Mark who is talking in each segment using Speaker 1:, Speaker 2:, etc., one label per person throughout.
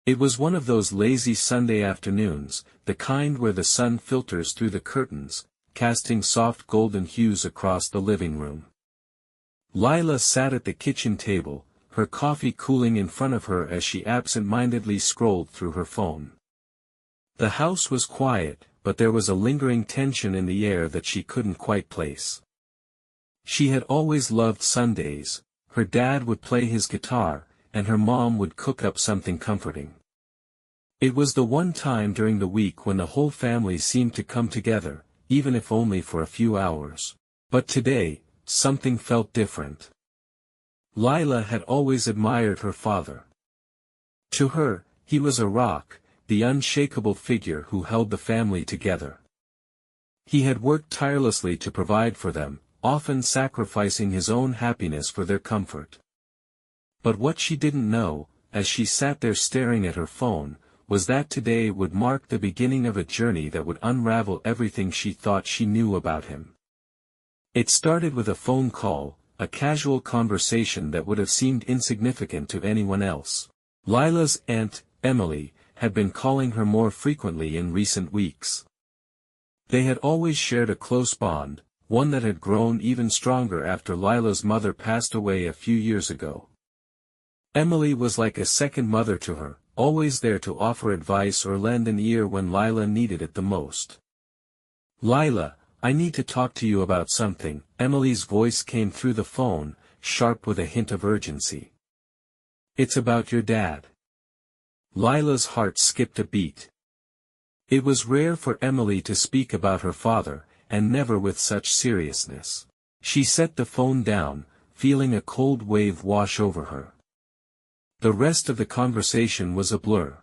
Speaker 1: It was one of those lazy Sunday afternoons, the kind where the sun filters through the curtains, casting soft golden hues across the living room. Lila sat at the kitchen table, her coffee cooling in front of her as she absent-mindedly scrolled through her phone. The house was quiet, but there was a lingering tension in the air that she couldn't quite place. She had always loved Sundays. Her dad would play his guitar, and her mom would cook up something comforting. It was the one time during the week when the whole family seemed to come together, even if only for a few hours. But today, something felt different. Lila had always admired her father. To her, he was a rock, the unshakable figure who held the family together. He had worked tirelessly to provide for them, often sacrificing his own happiness for their comfort. But what she didn't know, as she sat there staring at her phone, was that today would mark the beginning of a journey that would unravel everything she thought she knew about him. It started with a phone call, a casual conversation that would have seemed insignificant to anyone else. Lila's aunt, Emily, had been calling her more frequently in recent weeks. They had always shared a close bond, one that had grown even stronger after Lila's mother passed away a few years ago. Emily was like a second mother to her, always there to offer advice or lend an ear when Lila needed it the most. "Lila, I need to talk to you about something," Emily's voice came through the phone, sharp with a hint of urgency. "It's about your dad." Lila's heart skipped a beat. It was rare for Emily to speak about her father, and never with such seriousness. She set the phone down, feeling a cold wave wash over her. The rest of the conversation was a blur.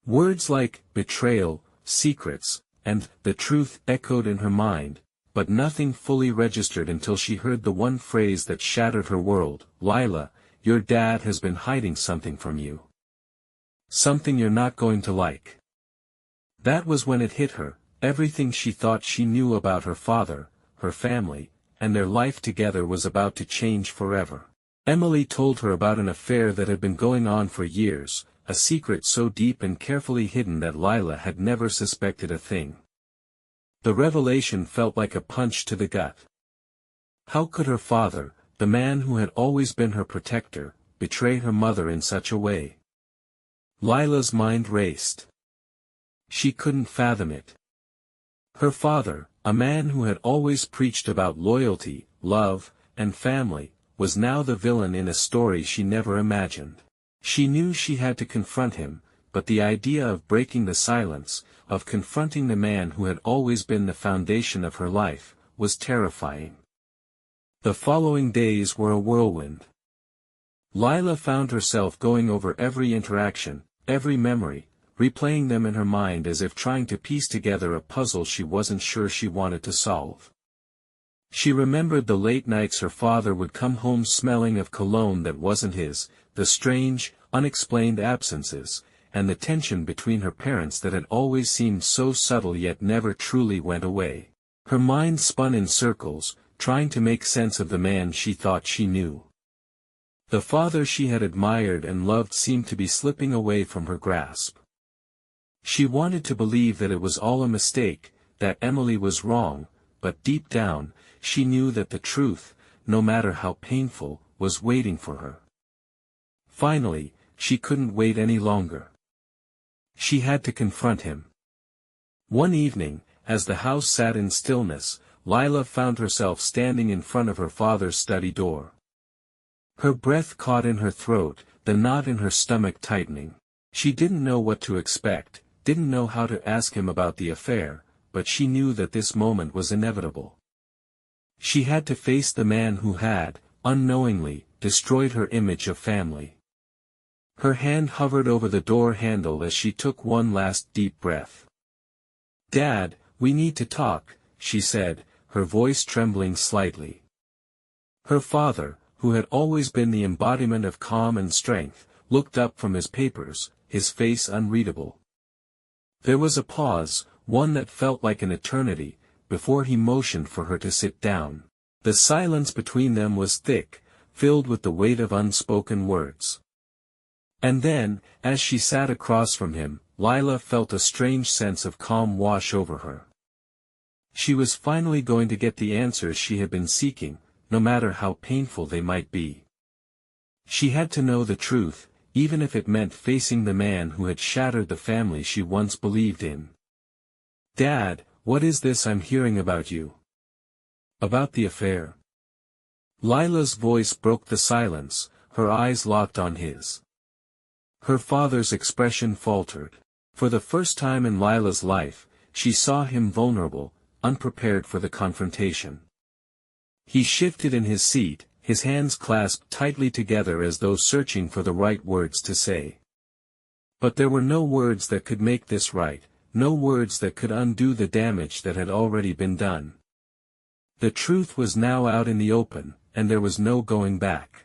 Speaker 1: Words like betrayal, secrets, and the truth echoed in her mind, but nothing fully registered until she heard the one phrase that shattered her world: "Lila, your dad has been hiding something from you. Something you're not going to like." That was when it hit her, everything she thought she knew about her father, her family, and their life together was about to change forever. Emily told her about an affair that had been going on for years, a secret so deep and carefully hidden that Lila had never suspected a thing. The revelation felt like a punch to the gut. How could her father, the man who had always been her protector, betray her mother in such a way? Lila's mind raced. She couldn't fathom it. Her father, a man who had always preached about loyalty, love, and family, was now the villain in a story she never imagined. She knew she had to confront him, but the idea of breaking the silence, of confronting the man who had always been the foundation of her life, was terrifying. The following days were a whirlwind. Lila found herself going over every interaction, every memory, replaying them in her mind as if trying to piece together a puzzle she wasn't sure she wanted to solve. She remembered the late nights her father would come home smelling of cologne that wasn't his, the strange, unexplained absences, and the tension between her parents that had always seemed so subtle yet never truly went away. Her mind spun in circles, trying to make sense of the man she thought she knew. The father she had admired and loved seemed to be slipping away from her grasp. She wanted to believe that it was all a mistake, that Emily was wrong, but deep down, she knew that the truth, no matter how painful, was waiting for her. Finally, she couldn't wait any longer. She had to confront him. One evening, as the house sat in stillness, Lila found herself standing in front of her father's study door. Her breath caught in her throat, the knot in her stomach tightening. She didn't know what to expect, didn't know how to ask him about the affair, but she knew that this moment was inevitable. She had to face the man who had, unknowingly, destroyed her image of family. Her hand hovered over the door handle as she took one last deep breath. "Dad, we need to talk," she said, her voice trembling slightly. Her father, who had always been the embodiment of calm and strength, looked up from his papers, his face unreadable. There was a pause, one that felt like an eternity, before he motioned for her to sit down. The silence between them was thick, filled with the weight of unspoken words. And then, as she sat across from him, Lila felt a strange sense of calm wash over her. She was finally going to get the answers she had been seeking, no matter how painful they might be. She had to know the truth, even if it meant facing the man who had shattered the family she once believed in. "Dad, what is this I'm hearing about you? About the affair?" Lila's voice broke the silence, her eyes locked on his. Her father's expression faltered. For the first time in Lila's life, she saw him vulnerable, unprepared for the confrontation. He shifted in his seat, his hands clasped tightly together as though searching for the right words to say. But there were no words that could make this right, no words that could undo the damage that had already been done. The truth was now out in the open, and there was no going back.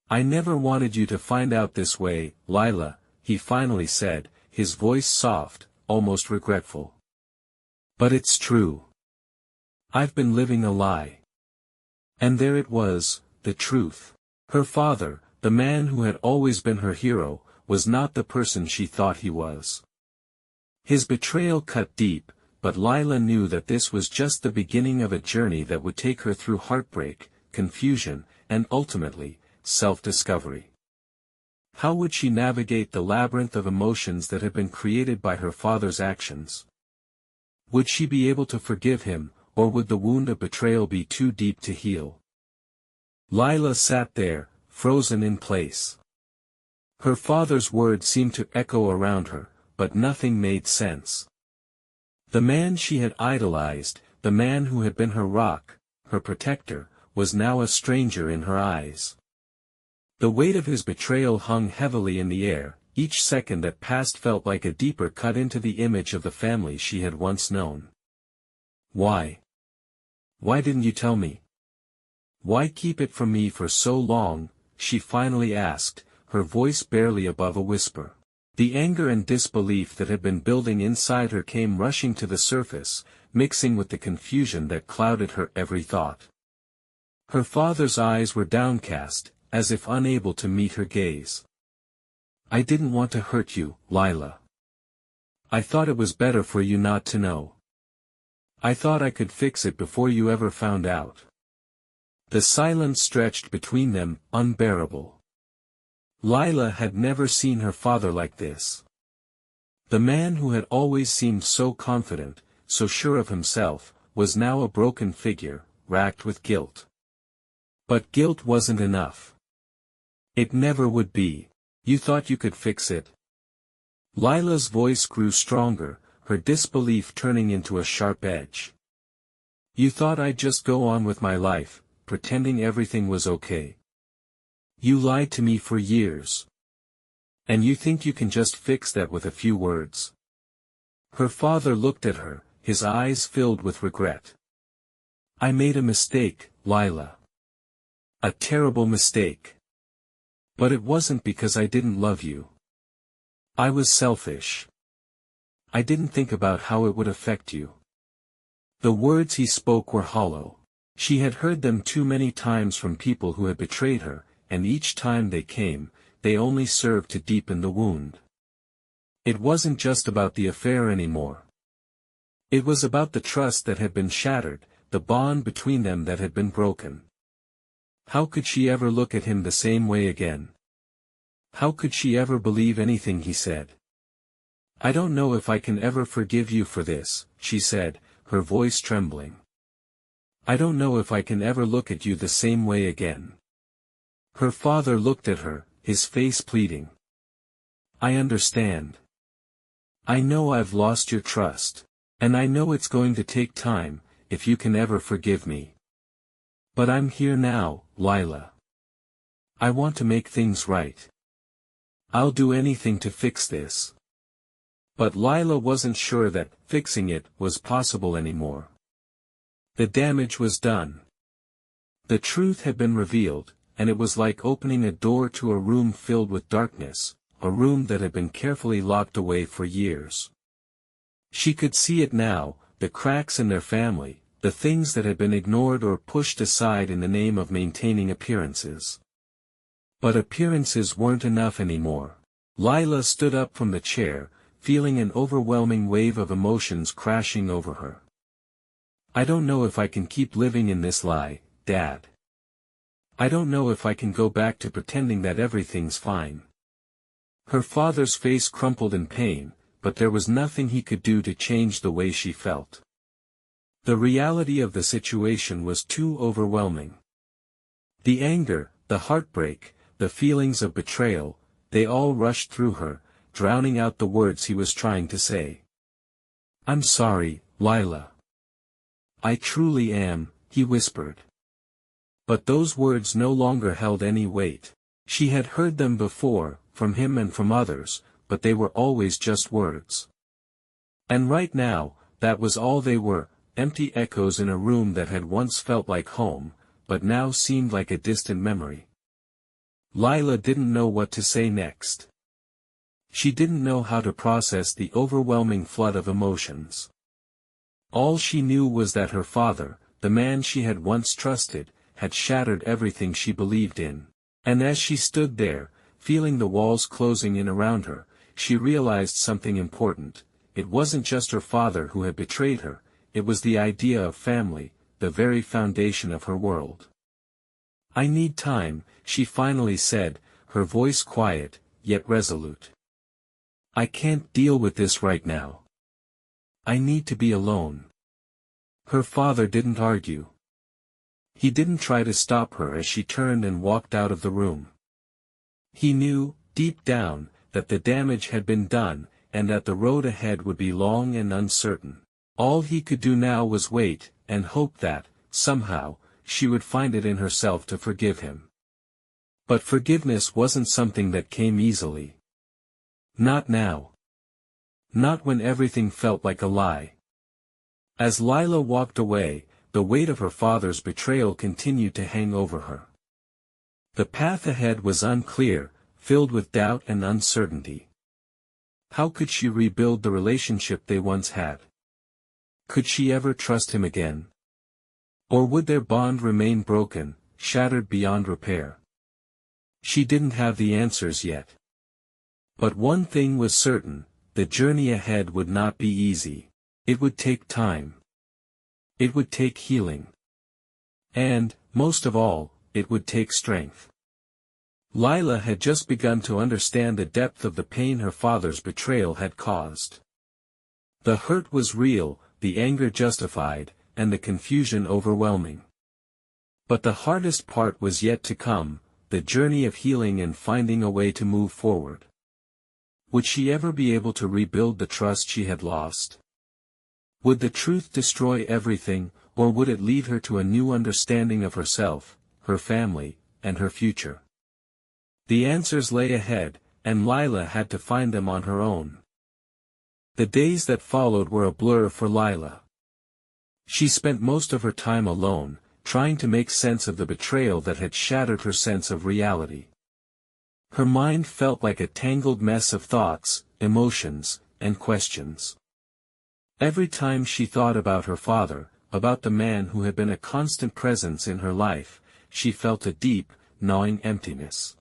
Speaker 1: "I never wanted you to find out this way, Lila," he finally said, his voice soft, almost regretful. "But it's true. I've been living a lie." And there it was, the truth. Her father, the man who had always been her hero, was not the person she thought he was. His betrayal cut deep, but Lila knew that this was just the beginning of a journey that would take her through heartbreak, confusion, and ultimately, self-discovery. How would she navigate the labyrinth of emotions that had been created by her father's actions? Would she be able to forgive him, or would the wound of betrayal be too deep to heal? Lila sat there, frozen in place. Her father's words seemed to echo around her, but nothing made sense. The man she had idolized, the man who had been her rock, her protector, was now a stranger in her eyes. The weight of his betrayal hung heavily in the air, each second that passed felt like a deeper cut into the image of the family she had once known. "Why? Why didn't you tell me? Why keep it from me for so long?" she finally asked, her voice barely above a whisper. The anger and disbelief that had been building inside her came rushing to the surface, mixing with the confusion that clouded her every thought. Her father's eyes were downcast, as if unable to meet her gaze. "I didn't want to hurt you, Lila. I thought it was better for you not to know. I thought I could fix it before you ever found out." The silence stretched between them, unbearable. Lila had never seen her father like this. The man who had always seemed so confident, so sure of himself, was now a broken figure, racked with guilt. But guilt wasn't enough. It never would be. "You thought you could fix it?" Lila's voice grew stronger, her disbelief turning into a sharp edge. "You thought I'd just go on with my life, pretending everything was okay. You lied to me for years. And you think you can just fix that with a few words?" Her father looked at her, his eyes filled with regret. "I made a mistake, Lila. A terrible mistake. But it wasn't because I didn't love you. I was selfish. I didn't think about how it would affect you." The words he spoke were hollow. She had heard them too many times from people who had betrayed her, and each time they came, they only served to deepen the wound. It wasn't just about the affair anymore. It was about the trust that had been shattered, the bond between them that had been broken. How could she ever look at him the same way again? How could she ever believe anything he said? "I don't know if I can ever forgive you for this," she said, her voice trembling. "I don't know if I can ever look at you the same way again." Her father looked at her, his face pleading. "I understand. I know I've lost your trust. And I know it's going to take time, if you can ever forgive me. But I'm here now, Lila. I want to make things right. I'll do anything to fix this." But Lila wasn't sure that fixing it was possible anymore. The damage was done. The truth had been revealed, and it was like opening a door to a room filled with darkness, a room that had been carefully locked away for years. She could see it now, the cracks in their family, the things that had been ignored or pushed aside in the name of maintaining appearances. But appearances weren't enough anymore. Lila stood up from the chair, feeling an overwhelming wave of emotions crashing over her. I don't know if I can keep living in this lie, Dad. I don't know if I can go back to pretending that everything's fine. Her father's face crumpled in pain, but there was nothing he could do to change the way she felt. The reality of the situation was too overwhelming. The anger, the heartbreak, the feelings of betrayal, they all rushed through her, drowning out the words he was trying to say. I'm sorry, Lila. I truly am, he whispered. But those words no longer held any weight. She had heard them before, from him and from others, but they were always just words. And right now, that was all they were, empty echoes in a room that had once felt like home, but now seemed like a distant memory. Lila didn't know what to say next. She didn't know how to process the overwhelming flood of emotions. All she knew was that her father, the man she had once trusted, had shattered everything she believed in. And as she stood there, feeling the walls closing in around her, she realized something important. It wasn't just her father who had betrayed her, it was the idea of family, the very foundation of her world. I need time, she finally said, her voice quiet, yet resolute. I can't deal with this right now. I need to be alone. Her father didn't argue. He didn't try to stop her as she turned and walked out of the room. He knew, deep down, that the damage had been done, and that the road ahead would be long and uncertain. All he could do now was wait, and hope that, somehow, she would find it in herself to forgive him. But forgiveness wasn't something that came easily. Not now. Not when everything felt like a lie. As Lila walked away, the weight of her father's betrayal continued to hang over her. The path ahead was unclear, filled with doubt and uncertainty. How could she rebuild the relationship they once had? Could she ever trust him again? Or would their bond remain broken, shattered beyond repair? She didn't have the answers yet. But one thing was certain, the journey ahead would not be easy. It would take time. It would take healing. And, most of all, it would take strength. Lila had just begun to understand the depth of the pain her father's betrayal had caused. The hurt was real, the anger justified, and the confusion overwhelming. But the hardest part was yet to come, the journey of healing and finding a way to move forward. Would she ever be able to rebuild the trust she had lost? Would the truth destroy everything, or would it lead her to a new understanding of herself, her family, and her future? The answers lay ahead, and Lila had to find them on her own. The days that followed were a blur for Lila. She spent most of her time alone, trying to make sense of the betrayal that had shattered her sense of reality. Her mind felt like a tangled mess of thoughts, emotions, and questions. Every time she thought about her father, about the man who had been a constant presence in her life, she felt a deep, gnawing emptiness.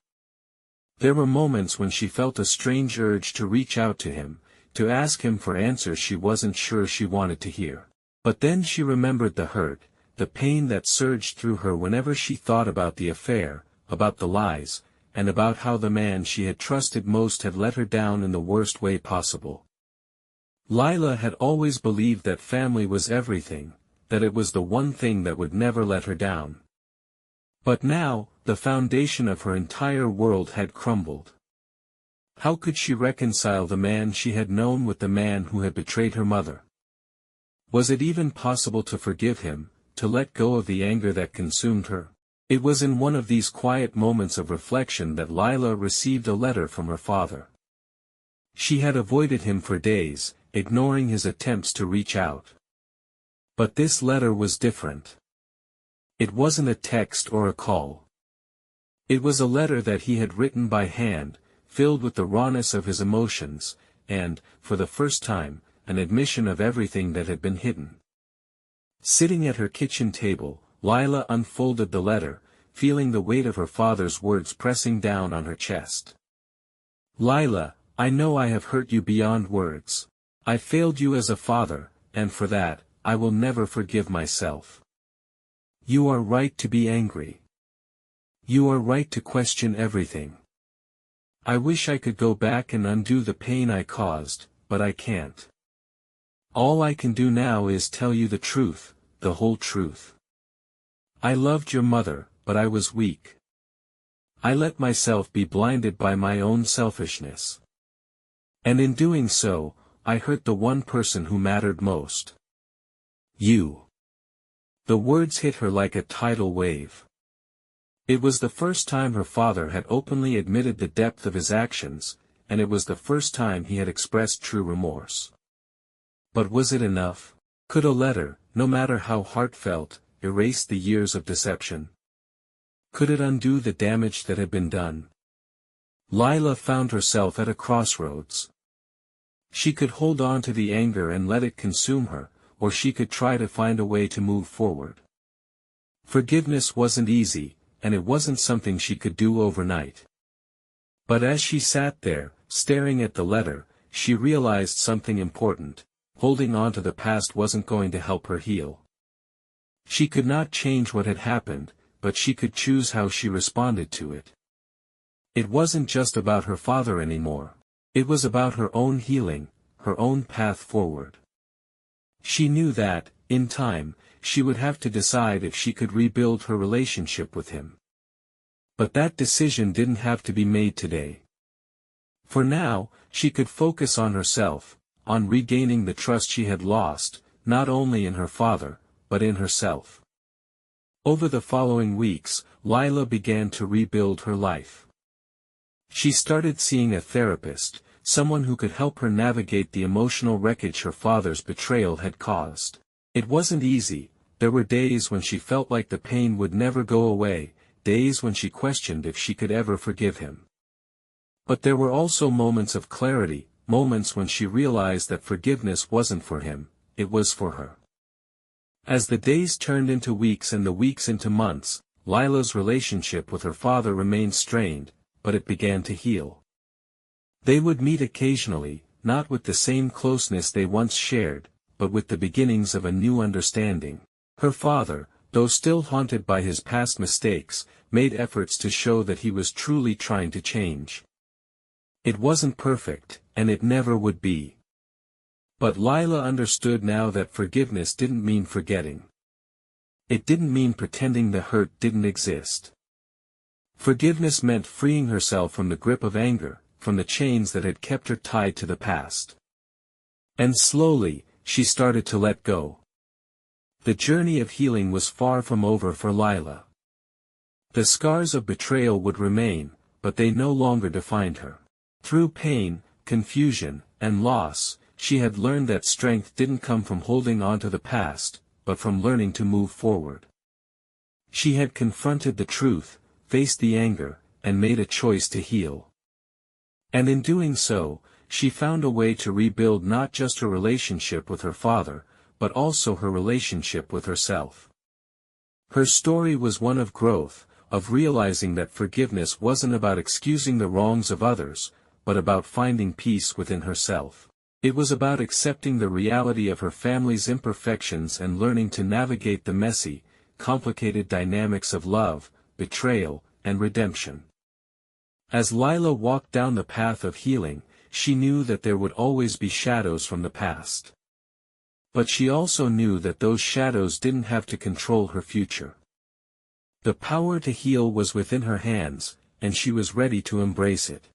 Speaker 1: There were moments when she felt a strange urge to reach out to him, to ask him for answers she wasn't sure she wanted to hear. But then she remembered the hurt, the pain that surged through her whenever she thought about the affair, about the lies, and about how the man she had trusted most had let her down in the worst way possible. Lila had always believed that family was everything, that it was the one thing that would never let her down. But now, the foundation of her entire world had crumbled. How could she reconcile the man she had known with the man who had betrayed her mother? Was it even possible to forgive him, to let go of the anger that consumed her? It was in one of these quiet moments of reflection that Lila received a letter from her father. She had avoided him for days, ignoring his attempts to reach out. But this letter was different. It wasn't a text or a call. It was a letter that he had written by hand, filled with the rawness of his emotions, and, for the first time, an admission of everything that had been hidden. Sitting at her kitchen table, Lila unfolded the letter, feeling the weight of her father's words pressing down on her chest. "Lila, I know I have hurt you beyond words. I failed you as a father, and for that, I will never forgive myself. You are right to be angry. You are right to question everything. I wish I could go back and undo the pain I caused, but I can't. All I can do now is tell you the truth, the whole truth. I loved your mother, but I was weak. I let myself be blinded by my own selfishness. And in doing so, I hurt the one person who mattered most. You." The words hit her like a tidal wave. It was the first time her father had openly admitted the depth of his actions, and it was the first time he had expressed true remorse. But was it enough? Could a letter, no matter how heartfelt, erase the years of deception? Could it undo the damage that had been done? Lila found herself at a crossroads. She could hold on to the anger and let it consume her, or she could try to find a way to move forward. Forgiveness wasn't easy, and it wasn't something she could do overnight. But as she sat there, staring at the letter, she realized something important: holding on to the past wasn't going to help her heal. She could not change what had happened, but she could choose how she responded to it. It wasn't just about her father anymore. It was about her own healing, her own path forward. She knew that, in time, she would have to decide if she could rebuild her relationship with him. But that decision didn't have to be made today. For now, she could focus on herself, on regaining the trust she had lost, not only in her father, but in herself. Over the following weeks, Lila began to rebuild her life. She started seeing a therapist, someone who could help her navigate the emotional wreckage her father's betrayal had caused. It wasn't easy. There were days when she felt like the pain would never go away, days when she questioned if she could ever forgive him. But there were also moments of clarity, moments when she realized that forgiveness wasn't for him, it was for her. As the days turned into weeks and the weeks into months, Lila's relationship with her father remained strained, but it began to heal. They would meet occasionally, not with the same closeness they once shared, but with the beginnings of a new understanding. Her father, though still haunted by his past mistakes, made efforts to show that he was truly trying to change. It wasn't perfect, and it never would be. But Lila understood now that forgiveness didn't mean forgetting. It didn't mean pretending the hurt didn't exist. Forgiveness meant freeing herself from the grip of anger, from the chains that had kept her tied to the past. And slowly, she started to let go. The journey of healing was far from over for Lila. The scars of betrayal would remain, but they no longer defined her. Through pain, confusion, and loss, she had learned that strength didn't come from holding on to the past, but from learning to move forward. She had confronted the truth, faced the anger, and made a choice to heal. And in doing so, she found a way to rebuild not just her relationship with her father, but also her relationship with herself. Her story was one of growth, of realizing that forgiveness wasn't about excusing the wrongs of others, but about finding peace within herself. It was about accepting the reality of her family's imperfections and learning to navigate the messy, complicated dynamics of love, betrayal, and redemption. As Lila walked down the path of healing, she knew that there would always be shadows from the past. But she also knew that those shadows didn't have to control her future. The power to heal was within her hands, and she was ready to embrace it.